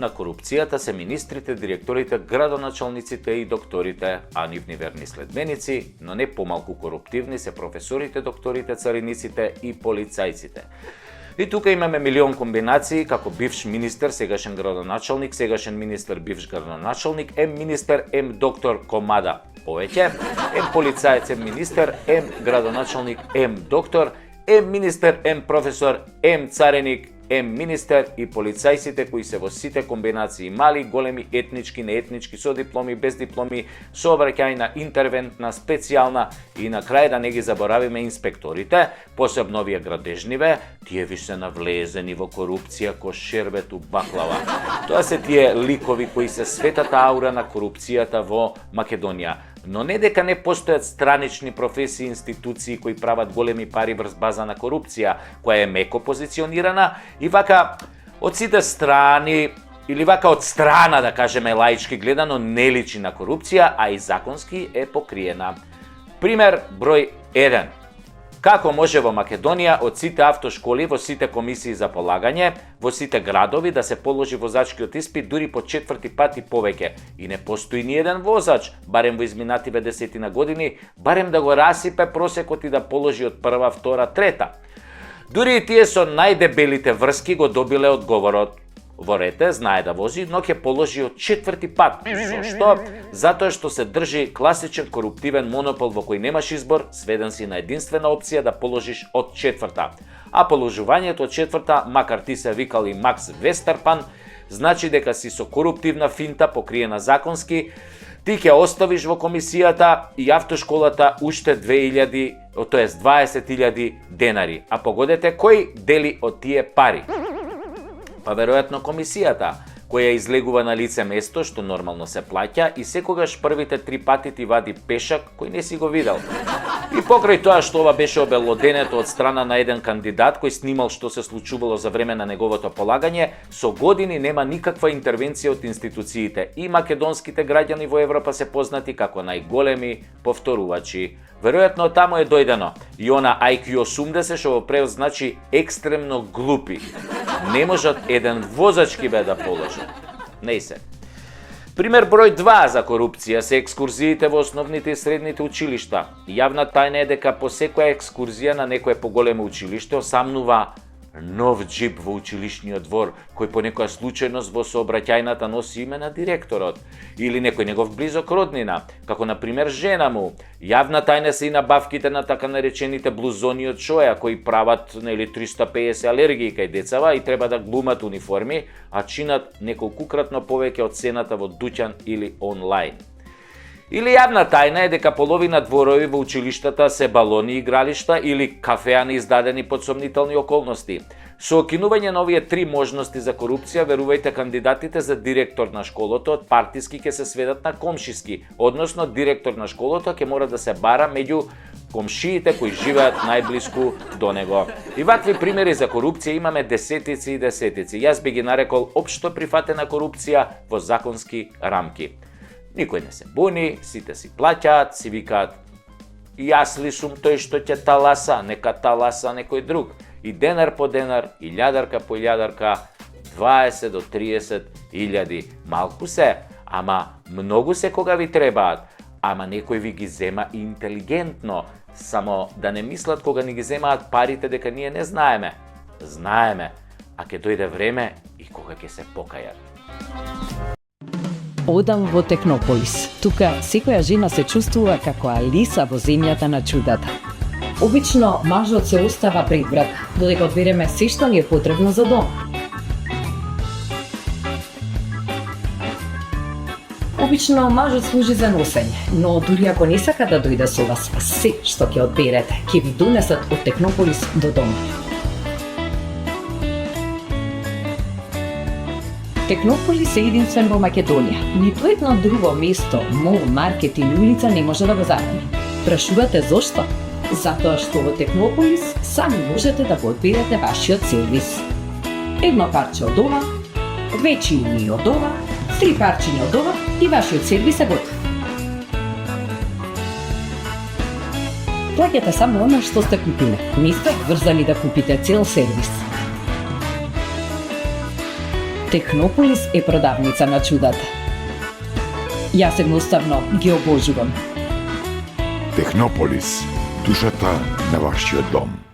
на корупцијата се министрите, директорите, градоначалниците и докторите, а нивни верни следбеници, но не помалку коруптивни се професорите, докторите, цариниците и полицајците. И тука имаме милион комбинации, како бивш министер, сегашен градоначалник, сегашен министер, бивш градоначалник, министер, доктор комада повеќе, полицаец, министер, градоначалник, доктор, министер, професор, цареник, министер и полицајците кои се во сите комбинации мали, големи, етнички, неетнички, со дипломи, без дипломи, со обраќајна, интервентна, специјална и на крај да не ги заборавиме инспекторите, посебно овие градежниве, тие ви се навлезени во корупција ко шербет у баклава. Тоа се тие ликови кои се светата аура на корупцијата во Македонија. Но не дека не постојат странични професии и институции кои прават големи пари врз база на корупција, која е меко позиционирана и вака од сите страни или вака од страна, да кажеме лаички гледано, не личи на корупција, а и законски е покриена. Пример број 1. Како може во Македонија од сите автошколи, во сите комисии за полагање, во сите градови да се положи возачкиот испит дури по 4 пати повеќе и не постои ни еден возач, барем во изминативе 10 години, барем да го расипе просекот и да положи од прва, втора, трета. Дури и тие со најдебелите врски го добиле одговорот. Во рете знае да вози, но ќе положи од 4 пат. Зошто? Затоа што се држи класичен коруптивен монопол во кој немаш избор, сведен си на единствена опција да положиш од 4. А положувањето од 4, макар ти се викал и Макс Вестерпан, значи дека си со коруптивна финта покриена законски, ти ќе оставиш во комисијата и автошколата уште 20.000 денари. А погодете кој дели од тие пари? Па веројатно комисијата, која излегува на лице место, што нормално се плаќа и секогаш првите 3 пати ти вади пешак кој не си го видел. И покрај тоа што ова беше обелоденето од страна на еден кандидат кој снимал што се случувало за време на неговото полагање, со години нема никаква интервенција од институциите и македонските граѓани во Европа се познати како најголеми повторувачи. Веројатно таму е дојдено и она IQ 80 што во превод значи екстремно глупи. Не можат еден возачки бе да положи. Не се. Пример број 2 за корупција се екскурзиите во основните и средните училишта. Јавна тајна е дека по секоја екскурзија на некое поголемо училиште осамнува нов джип во училишниот двор, кој по некоја случајност во сообраќајната носи име на директорот, или некој негов близок роднина, како на пример жена му. Јавна тајна се и набавките на така наречените блузони од шоја, кои прават 350 алергии кај децава и треба да глумат униформи, а чинат неколкукратно повеќе од цената во дуќан или онлайн. Или јавна тајна е дека половина дворови во училиштата се балони игралишта или кафеани издадени под сомнителни околности. Со окинување на овие 3 можности за корупција, верувајте, кандидатите за директор на школото од партиски ќе се сведат на комшиски, односно директор на школото ќе мора да се бара меѓу комшиите кои живеат најблиску до него. И вакви примери за корупција имаме десетици и десетици. Јас би ги нарекол општо прифатена корупција во законски рамки. Никој не се буни, сите си плаќаат, си викаат јас ли сум тој што ќе таласа, нека таласа некој друг. И денар по денар, и илјадарка по илјадарка, 20 до 30 илјади. Малку се, ама многу се кога ви требаат. Ама некој ви ги зема интелигентно, само да не мислат кога ни ги земаат парите дека ние не знаеме. Знаеме, а ќе дојде време и кога ќе се покајат. Одам во Технополис. Тука секоја жена се чувствува како Алиса во земјата на чудата. Обично мажот се остава пред врат, додека одбереме се што ни е потребно за дом. Обично мажот служи за носење, но дури ако не сака да дојде со вас, се што ќе одберете, ќе ви донесат од Технополис до дома. Технополис е единствен во Македонија. Ниту едно друго место, мол, маркет или улица не може да го замени. Прашувате зошто? Затоа што во Технополис сами можете да го одберете вашиот сервис. Едно парче од ова, 2 чини од ова, 3 парчиња од ова и вашиот сервис е готов. Плаќате само она што сте купиле. Не сте врзани да купите цел сервис. Технополис е продавница на чудата. Јас едноставно ги обожувам. Технополис, душата на вашиот дом.